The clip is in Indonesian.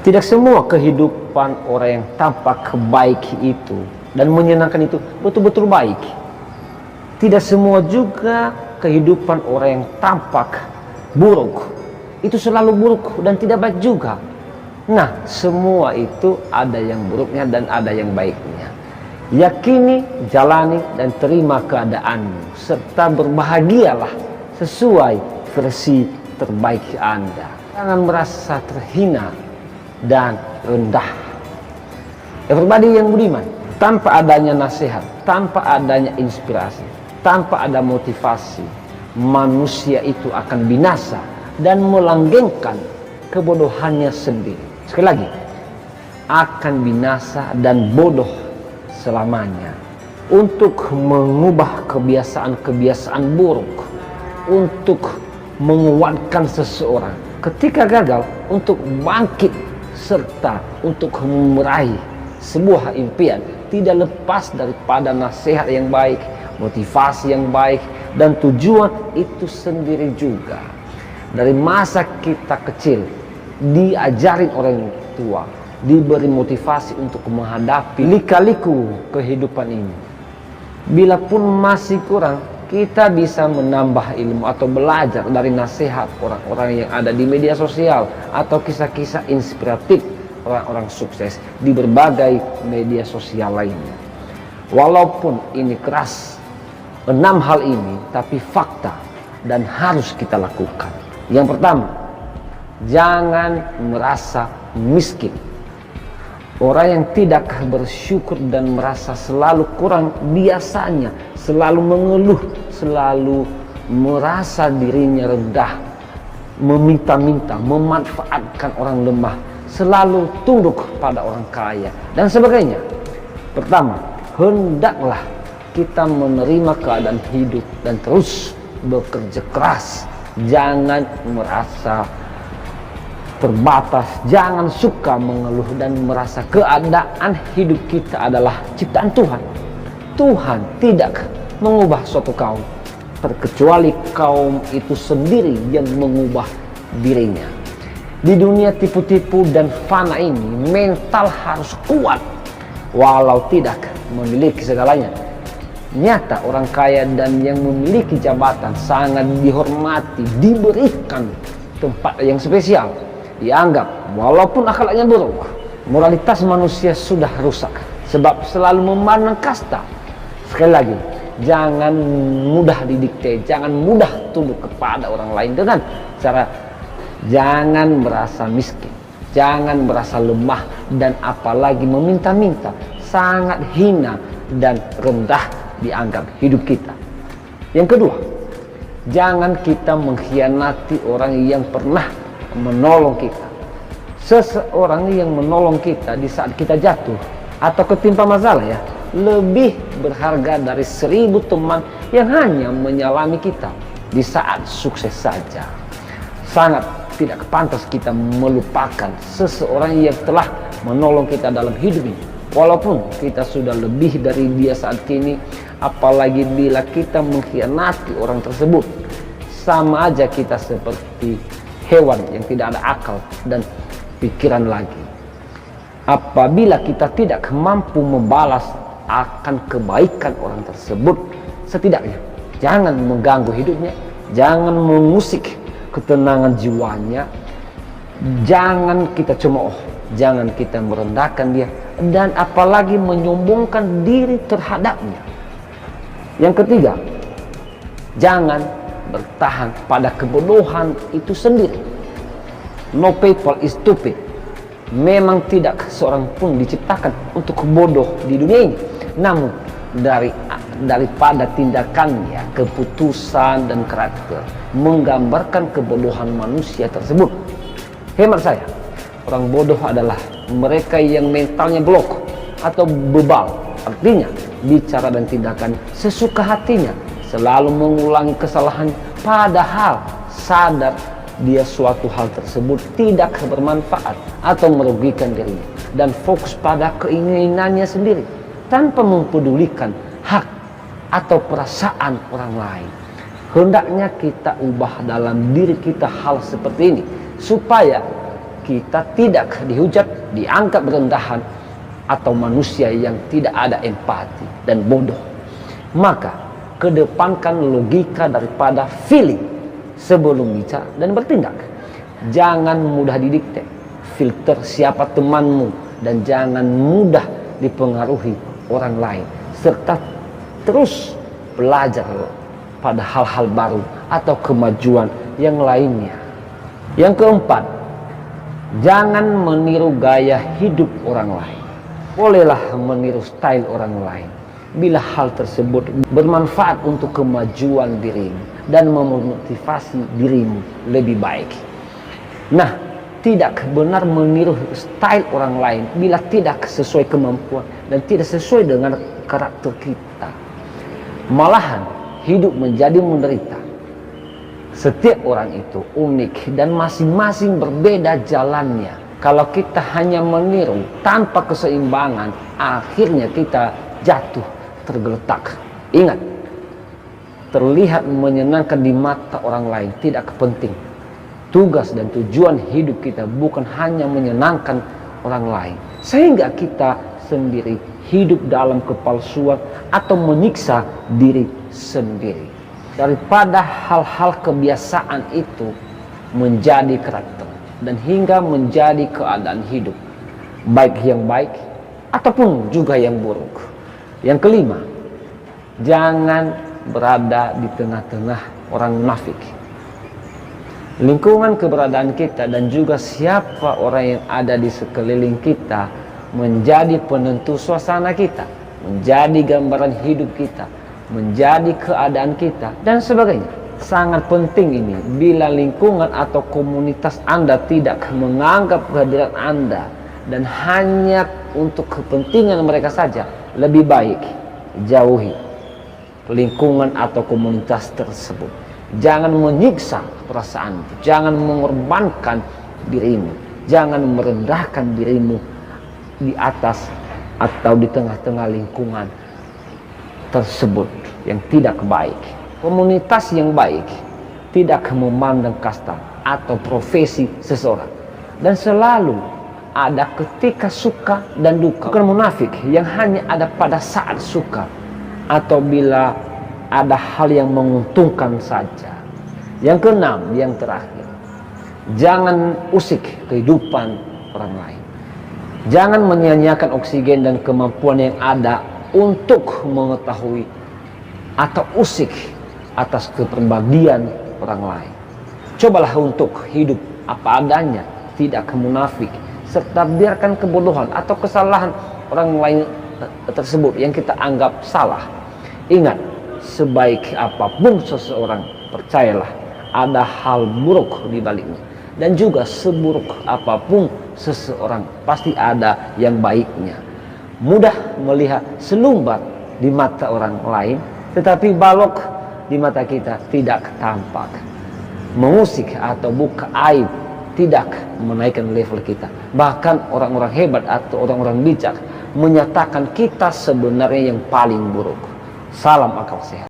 Tidak semua kehidupan orang yang tampak baik itu dan menyenangkan itu betul-betul baik. Tidak semua juga kehidupan orang yang tampak buruk itu selalu buruk dan tidak baik juga. Nah, semua itu ada yang buruknya dan ada yang baiknya. Yakini, jalani, dan terima keadaanmu serta berbahagialah sesuai versi terbaik Anda. Jangan merasa terhina dan rendah. Everybody yang budiman, tanpa adanya nasihat, tanpa adanya inspirasi, tanpa ada motivasi, manusia itu akan binasa dan melanggengkan kebodohannya sendiri. Sekali lagi, akan binasa dan bodoh selamanya. Untuk mengubah kebiasaan-kebiasaan buruk, untuk menguatkan seseorang ketika gagal, untuk bangkit serta untuk meraih sebuah impian, tidak lepas daripada nasihat yang baik, motivasi yang baik, dan tujuan itu sendiri juga. Dari masa kita kecil diajarin orang tua, diberi motivasi untuk menghadapi lika-liku kehidupan ini. Bila pun masih kurang, kita bisa menambah ilmu atau belajar dari nasihat orang-orang yang ada di media sosial atau kisah-kisah inspiratif orang-orang sukses di berbagai media sosial lainnya. Walaupun ini keras, 6 hal ini tapi fakta dan harus kita lakukan. Yang pertama, jangan merasa miskin. Orang yang tidak bersyukur dan merasa selalu kurang, biasanya selalu mengeluh, selalu merasa dirinya rendah, meminta-minta, memanfaatkan orang lemah, selalu tunduk pada orang kaya, dan sebagainya. Pertama, hendaklah kita menerima keadaan hidup dan terus bekerja keras. Jangan merasa terbatas, jangan suka mengeluh dan merasa keadaan hidup kita adalah ciptaan Tuhan. Tuhan tidak mengubah suatu kaum, terkecuali kaum itu sendiri yang mengubah dirinya. Di dunia tipu-tipu dan fana ini, mental harus kuat walau tidak memiliki segalanya. Nyata orang kaya dan yang memiliki jabatan sangat dihormati, diberikan tempat yang spesial, dianggap walaupun akhlaknya buruk. Moralitas manusia sudah rusak sebab selalu memandang kasta. Sekali lagi, jangan mudah didikte, jangan mudah tunduk kepada orang lain dengan cara jangan merasa miskin, jangan merasa lemah, dan apalagi meminta-minta. Sangat hina dan rendah dianggap hidup kita. Yang kedua, jangan kita mengkhianati orang yang pernah menolong kita. Seseorang yang menolong kita di saat kita jatuh atau ketimpa masalah lebih berharga dari 1000 teman yang hanya menyalami kita di saat sukses saja. Sangat tidak pantas kita melupakan seseorang yang telah menolong kita dalam hidup ini. Walaupun kita sudah lebih dari dia saat ini, apalagi bila kita mengkhianati orang tersebut, sama aja kita seperti hewan yang tidak ada akal dan pikiran lagi. Apabila kita tidak mampu membalas akan kebaikan orang tersebut, setidaknya jangan mengganggu hidupnya, jangan mengusik ketenangan jiwanya, jangan kita cemooh, jangan kita merendahkan dia, dan apalagi menyombongkan diri terhadapnya. Yang ketiga, jangan bertahan pada kebodohan itu sendiri. No people is stupid. Memang tidak seorang pun diciptakan untuk bodoh di dunia ini. Namun daripada tindakannya, keputusan dan karakter menggambarkan kebodohan manusia tersebut. Hemat saya, orang bodoh adalah mereka yang mentalnya blok atau bebal. Artinya bicara dan tindakan sesuka hatinya, selalu mengulangi kesalahan padahal sadar dia suatu hal tersebut tidak bermanfaat atau merugikan dirinya, dan fokus pada keinginannya sendiri tanpa mempedulikan hak atau perasaan orang lain. Hendaknya kita ubah dalam diri kita hal seperti ini supaya kita tidak dihujat, dianggap rendahan, atau manusia yang tidak ada empati dan bodoh. Maka kedepankan logika daripada feeling sebelum bicara dan bertindak. Jangan mudah didikte, filter siapa temanmu, dan jangan mudah dipengaruhi orang lain, serta terus belajar pada hal-hal baru atau kemajuan yang lainnya. Yang keempat, jangan meniru gaya hidup orang lain. Bolehlah meniru style orang lain bila hal tersebut bermanfaat untuk kemajuan dirimu dan memotivasi dirimu lebih baik. Nah, tidak benar meniru style orang lain bila tidak sesuai kemampuan dan tidak sesuai dengan karakter kita. Malahan hidup menjadi menderita. Setiap orang itu unik dan masing-masing berbeda jalannya. Kalau kita hanya meniru tanpa keseimbangan, akhirnya kita jatuh tergeletak. Ingat, terlihat menyenangkan di mata orang lain tidak penting. Tugas dan tujuan hidup kita bukan hanya menyenangkan orang lain, sehingga kita sendiri hidup dalam kepalsuan atau menyiksa diri sendiri. Daripada hal-hal kebiasaan itu menjadi karakter dan hingga menjadi keadaan hidup, baik yang baik ataupun juga yang buruk. Yang kelima, jangan berada di tengah-tengah orang munafik. Lingkungan keberadaan kita dan juga siapa orang yang ada di sekeliling kita menjadi penentu suasana kita, menjadi gambaran hidup kita, menjadi keadaan kita, dan sebagainya. Sangat penting ini bila lingkungan atau komunitas Anda tidak menganggap kehadiran Anda dan hanya untuk kepentingan mereka saja, lebih baik jauhi lingkungan atau komunitas tersebut. Jangan menyiksa perasaan, jangan mengorbankan dirimu, jangan merendahkan dirimu di atas atau di tengah-tengah lingkungan tersebut yang tidak baik. Komunitas yang baik tidak memandang kasta atau profesi seseorang, dan selalu ada ketika suka dan duka. Bukan munafik yang hanya ada pada saat suka atau bila ada hal yang menguntungkan saja. Yang keenam, yang terakhir, jangan usik kehidupan orang lain. Jangan menyia-nyiakan oksigen dan kemampuan yang ada untuk mengetahui atau usik atas kepribadian orang lain. Cobalah untuk hidup apa adanya, tidak munafik, serta biarkan kebodohan atau kesalahan orang lain tersebut yang kita anggap salah. Ingat, sebaik apapun seseorang, percayalah ada hal buruk di baliknya, dan juga seburuk apapun seseorang pasti ada yang baiknya. Mudah melihat selumbar di mata orang lain, tetapi balok di mata kita tidak tampak. Mengusik atau buka aib tidak menaikkan level kita. Bahkan orang-orang hebat atau orang-orang bijak menyatakan kita sebenarnya yang paling buruk. Salam akal sehat.